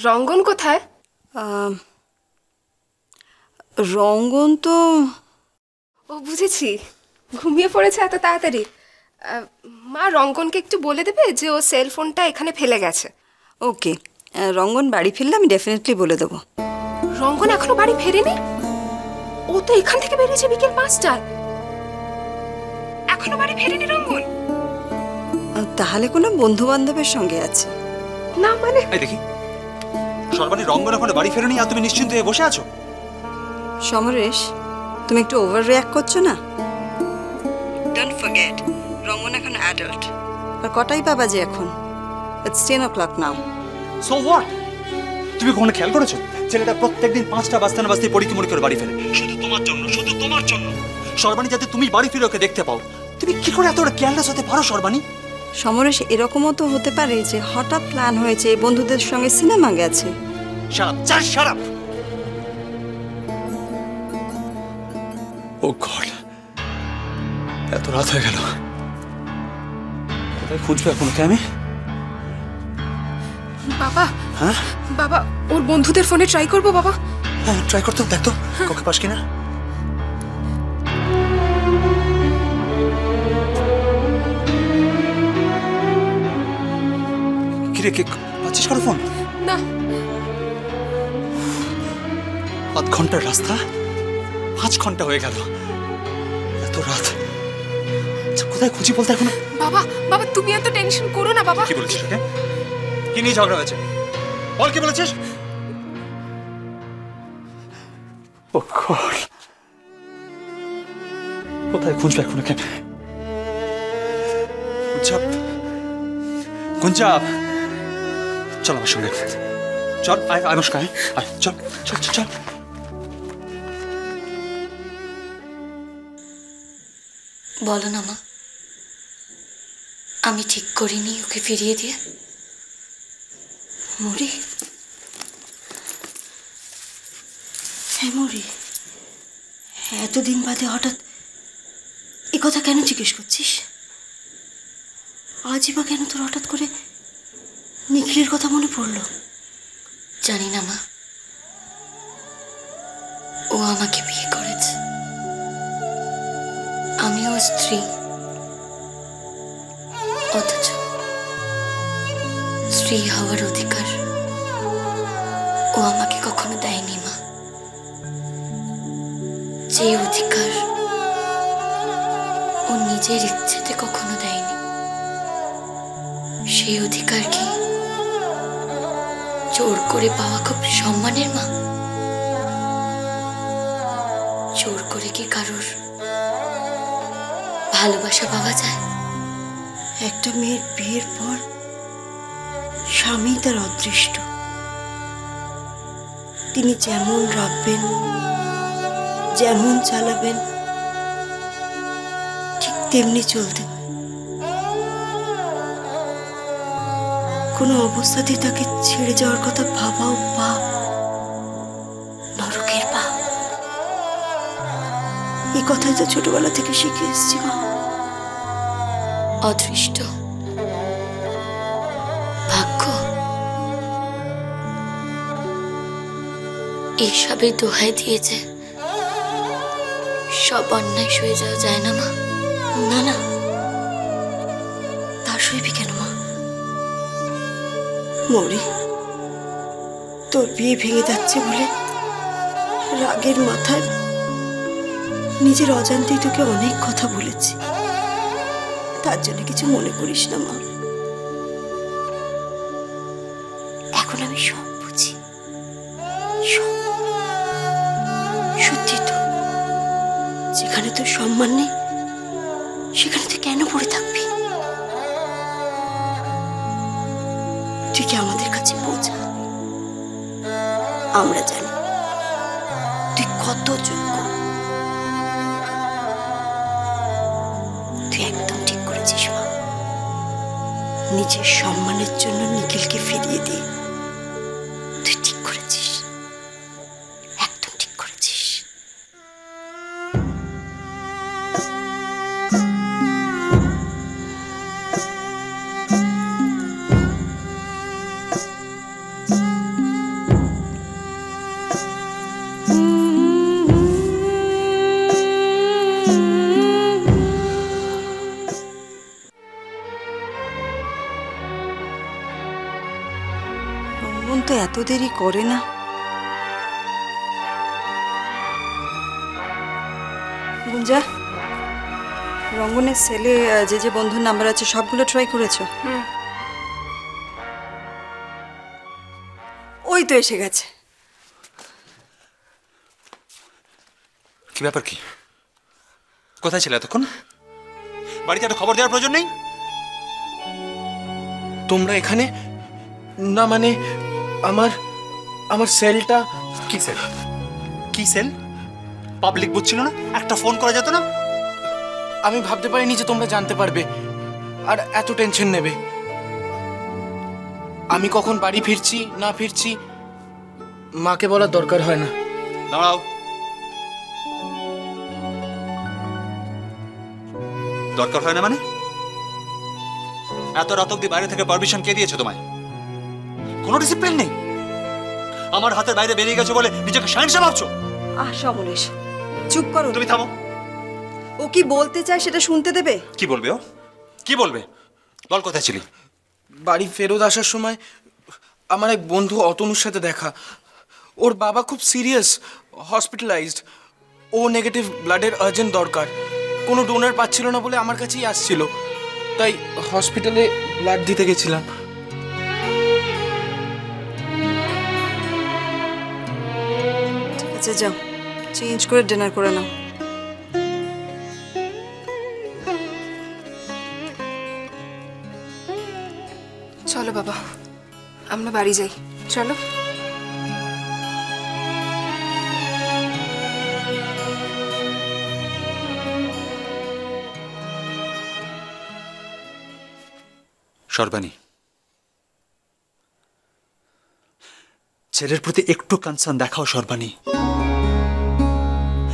রঙ্গন কোথায়? রঙ্গন তো ও বুঝেছি, ঘুমিয়ে পড়েছে এত তাড়াতাড়ি। মা রঙ্গনকে একটু বলে দেবে যে ও সেল ফোনটা এখানে ফেলে গেছে। ওকে, রঙ্গন বাড়ি ফিরলে আমি ডেফিনেটলি বলে দেবো। রঙ্গন এখনো বাড়ি ফেরেনি? ও তো এখান থেকে বেরিয়েছে বিকেল 5টায়, এখনো বাড়ি ফেরেনি রঙ্গন। তাহলে কোনো বন্ধু বান্ধবের সঙ্গে আছে। না মানে এই দেখি সর্বাণী, রঙ্গন এখনো বাড়ি ফেরেনি আর তুমি নিশ্চিন্ত হয়ে বসে আছো? সমরেশ, তুমি একটু ওভার রিঅ্যাক্ট করছো না? ডোন্ট ফরগেট, রঙ্গন এখন অ্যাডাল্ট। আর কটাই বা বাজে এখন? It's 10 o'clock now. So what? তুমি কখনো খেয়াল করেছো ছেলেটা প্রত্যেকদিন 5টা বাজতে না বাজতে পরীক্ষা মরি করে বাড়ি ফেরে? শুধু তোমার জন্য, শুধু তোমার জন্য। সর্বাণী, যাতে তুমি বাড়ি ফিরে ওকে দেখতে পাও। তুমি কি করে এতটা কেয়ারলেস হতে পারো সর্বাণী? সমরেশ, এরকমও তো হতে পারে যে হঠাৎ প্ল্যান হয়েছে, বন্ধুদের সঙ্গে সিনেমা গেছে। Shut up, just shut up. Oh God, এত রাত হয়ে গেল। কোথায় খুঁজবো এখন ওকে আমি? বাবা, হ্যাঁ বাবা ওর বন্ধুদের ফোনে ট্রাই করবো বাবা? হ্যাঁ ট্রাই করতো, দেখতো কাউকে পাস কিনা। কিরে, কে পাচ্ছিস কারো ফোন? না। 5 ঘন্টার রাস্তা, 5 ঘন্টা হয়ে গেল, এত রাত। কোথায় খুঁজি বলতে এখন? বাবা, বাবা তুমি এত টেনশন করো না বাবা। কি বলেছিস ওকে? কি নিয়ে ঝগড়া হয়েছে বল, কি বলেছিস? ও গড, কোথায় খুঁজবে এখন ওকে? গুঞ্জাব, গুঞ্জাব, চল আমার সঙ্গে, চল আয় আমার সঙ্গে, আয় চল চল চল চল। বলো না মা, আমি ঠিক করিনি ওকে ফিরিয়ে দিয়ে? মরি? হ্যাঁ মরি। এতদিন বাদে হঠাৎ এ কথা কেন জিজ্ঞেস করছিস? আজই বা কেন তোর হঠাৎ করে নিখিলের কথা মনে পড়লো? জানি না মা, ও আমাকে বিয়ে করেছে, আমি ওর স্ত্রী। অথচ স্ত্রী হওয়ার অধিকার ও আমাকে কখনো দেয়নি মা। যে অধিকার ও নিজের ইচ্ছেতে কখনো দেয়নি, সেই অধিকার কি জোর করে পাওয়া খুব সম্মানের মা? জোর করে কি কারোর ভালোবাসা পাওয়া যায়? একটা মেয়ের বিয়ের পর স্বামী তার অদৃষ্ট, তিনি যেমন রাখবেন, যেমন চালাবেন, ঠিক তেমনি চলতে হয়। কোনো অবস্থাতেই তাকে ছেড়ে যাওয়ার কথা ভাবাও পাপ, নরকের পাপ। এই কথাই তো ছোটবেলা থেকে শিখে এসেছি মা। অদৃষ্ট, ভাগ্য, এইসবের দোহাই দিয়েছে সব অন্যায় সয়ে যাওয়া যায় না মা? না না, তা সইবি কেন মা? মরি, তোর বিয়ে ভেঙে যাচ্ছে বলে রাগের মাথায় নিজের অজান্তেই তোকে অনেক কথা বলেছি, তার জন্য কিছু মনে করিস না মা। এখন আমি সব বুঝি, সব। সত্যি তো, যেখানে তোর সম্মান নেই সেখানে তুই কেন পড়ে থাকবি? তুই কি আমাদের কাছে বোঝা? আমরা জানি তুই কত যোগ্য। তুই একদম ঠিক করেছিস মা, নিজের সম্মানের জন্য নিখিলকে ফিরিয়ে দিয়ে। তুই ঠিক করেছিস, একদম ঠিক করেছিস। রঙ্গন তো এত দেরি করে না। গুঞ্জা, রঙ্গনের সেলে যে যে বন্ধুর নাম্বার আছে সবগুলো ট্রাই করেছো? ওই তো এসে গেছে। কি ব্যাপার, কি কোথায় ছিলে এতক্ষণ? বাড়িতে একটা খবর দেওয়ার প্রয়োজন নেই? তোমরা এখানে? না মানে আমার আমার সেলটা। কি সেল? কি সেল? পাবলিক বুঝছিল না? একটা ফোন করা যেত না? আমি ভাবতে পারিনি যে তোমরা জানতে পারবে আর এত টেনশন নেবে। আমি কখন বাড়ি ফিরছি না ফিরছি মাকে বলার দরকার হয় না। দাঁড়াও, দরকার হয় না মানে? এত রাত অব্দি বাইরে থেকে পারমিশন কে দিয়েছে তোমায়? কোনো ডিসিপ্লিন নেই। আমার হাতের বাইরে বেরিয়ে গেছো বলে নিজেকে শাহিনশা ভাবছো? সমরেশ, চুপ করো। তুমি থামো। ও কি বলতে চায় সেটা শুনতে দেবে? কি বলবে ও? কি বলবে? বল, কোথায় ছিলি? বাড়ি ফেরত আসার সময় আমার এক বন্ধু অতনুর সাথে দেখা। ওর বাবা খুব সিরিয়াস, হসপিটালাইজড। ও নেগেটিভ ব্লাডের আর্জেন্ট দরকার। কোনো ডোনার পাচ্ছিল না বলে আমার কাছেই আসছিল, তাই হসপিটালে ব্লাড দিতে গেছিলাম। ঠিক আছে, যাও চেঞ্জ করে ডিনার করে নাও। চলো বাবা, আমরা বাড়ি যাই। চলো। সর্বাণী, ছেলের প্রতি একটু কনসার্ন দেখাও সর্বাণী।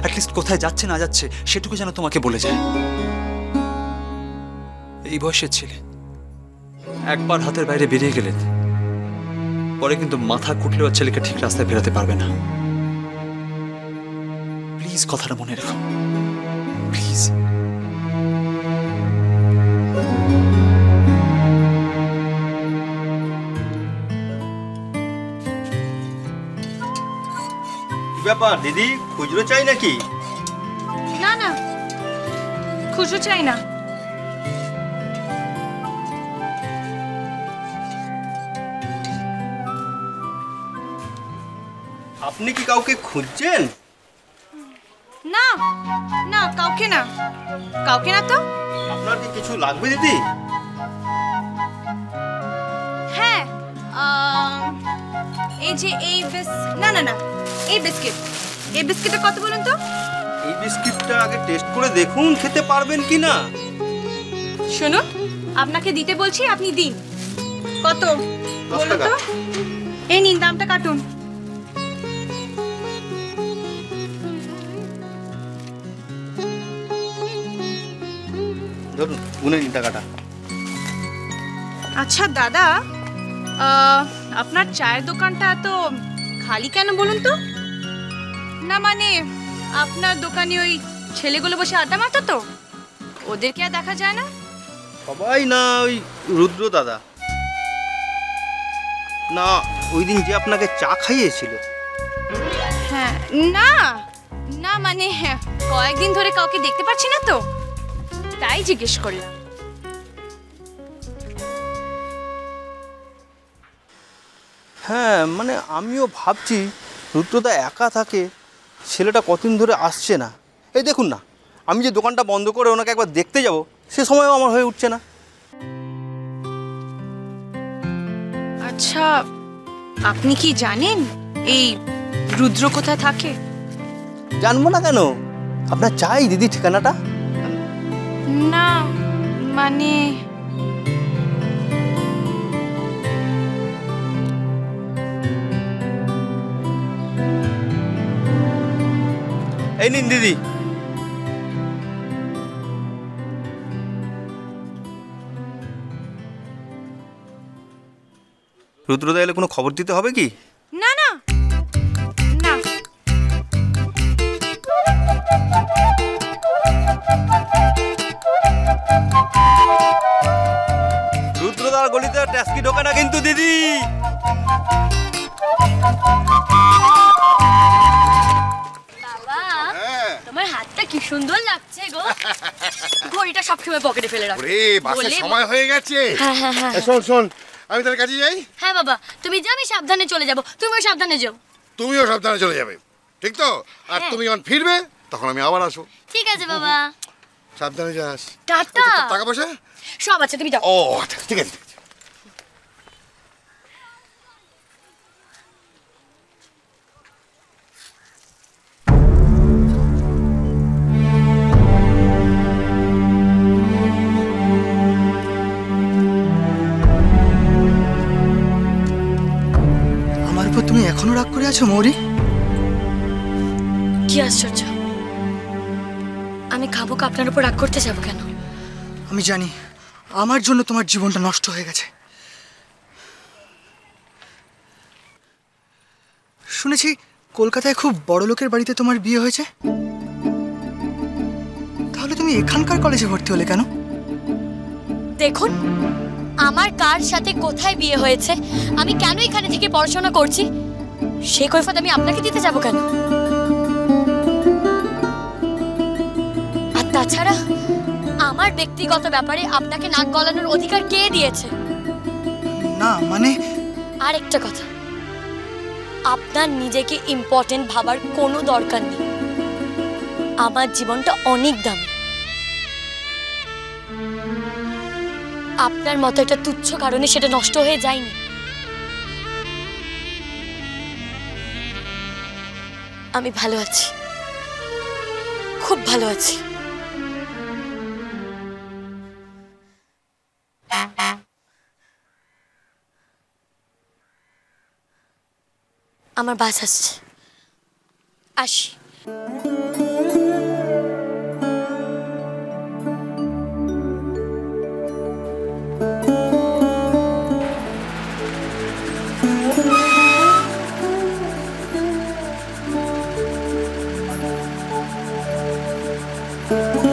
অ্যাটলিস্ট কোথায় যাচ্ছে না যাচ্ছে সেটুকু যেন তোমাকে বলে যায়। এই বয়সের ছেলে একবার হাতের বাইরে বেরিয়ে গেলে পরে কিন্তু মাথা কুটলেও ছেলেকে ঠিক রাস্তায় ফেরাতে পারবে না। প্লিজ কথাটা মনে রেখো, প্লিজ। ব্যাপার দিদি, খুচরো চাই নাকি? না না, খুচরো চাই না। আপনি কি কাউকে খুঁজছেন? না না, কাউকে না, কাউকে না তো। আপনার কি কিছু লাগবে দিদি? হ্যাঁ, এই যে এই না না না, এই বিস্কিট। এই বিস্কিটের কত বলুন তো? এই বিস্কিটটা আগে টেস্ট করে দেখুন খেতে পারবেন কি না। শুনুন, আপনাকে দিতে বলছি, আপনি দিন। কত 10 বলুন টাকা। তো? এই নিন, দামটা কাটুন। ধরুন, গুনে নিন টাকাটা। আচ্ছা দাদা, আপনার চায়ের দোকানটা এত খালি কেন বলুন তো? না মানে আপনার দোকানে ওই ছেলেগুলো বসে আড্ডা মারতো তো, ওদেরকে আর দেখা যায় না? সবাই না, ওই রুদ্র দাদা না, ওই দিন যে আপনাকে চা খাইয়েছিল। হ্যাঁ, না না মানে কয়েকদিন ধরে কাউকে দেখতে পাচ্ছি না তো, তাই জিজ্ঞেস করলাম। হ্যাঁ মানে আমিও ভাবছি রুদ্রদা একা থাকে, ছেলেটা কতদিন ধরে আসছে না। এই দেখুন না, আমি যে দোকানটা বন্ধ করে ওনাকে একবার দেখতে যাব সে সময়ও আমার হয়ে উঠছে না। আচ্ছা, আপনি কি জানেন এই রুদ্র কোথায় থাকে? জানবো না কেন, আপনার চাই দিদি ঠিকানাটা? না মানে এই নিন দিদি। রুদ্রদা এলে কোনো খবর দিতে হবে কি? না না না। রুদ্রদার গলিতে ট্যাক্সি ঢোকে না কিন্তু দিদি। সুন্দর লাগছে গো। ঘড়িটা সবসময় পকেটে ফেলে রাখো। ওরে বাসের বলে- সময় হয়ে গেছে। হ্যাঁ হ্যাঁ হ্যাঁ শোন শোন, আমি তাহলে কাজে যাই। হ্যাঁ বাবা, তুমি যাও, আমি সাবধানে চলে যাব, তুমিও সাবধানে যাও। তুমিও সাবধানে চলে যাবে, ঠিক তো? আর হ্যাঁ। তুমি যখন ফিরবে তখন আমি আবার আসবো। ঠিক আছে বাবা, সাবধানে যাস। টাটা। টাকা পয়সা সব আছে, তুমি যাও। ও আচ্ছা, ঠিক আছে ঠিক আছে। আমার উপর তুমি এখনো রাগ করে আছো মৌরি? কি আশ্চর্য, আমি খাবুক আপনার উপর রাগ করতে যাবো কেন? আমি জানি আমার জন্য তোমার জীবনটা নষ্ট হয়ে গেছে। শুনেছি কলকাতায় খুব বড় লোকের বাড়িতে তোমার বিয়ে হয়েছে। তাহলে তুমি এখানকার কলেজে ভর্তি হলে কেন? দেখুন, আমার কার সাথে কোথায় বিয়ে হয়েছে, আমি কেন এখানে থেকে পড়াশোনা করছি, সে কৈফিয়ত আমি আপনাকে দিতে যাব কেন? আর তাছাড়া আমার ব্যক্তিগত ব্যাপারে আপনাকে নাক গলানোর অধিকার কে দিয়েছে? না মানে আর একটা কথা, আপনার নিজেকে ইম্পর্টেন্ট ভাবার কোনো দরকার নেই। আমার জীবনটা অনেক দামি। আপনার মতো একটা তুচ্ছ কারণে সেটা নষ্ট হয়ে যায়নি। আমি ভালো আছি, খুব ভালো আছি। আমার বাস আসছে, আসি। ও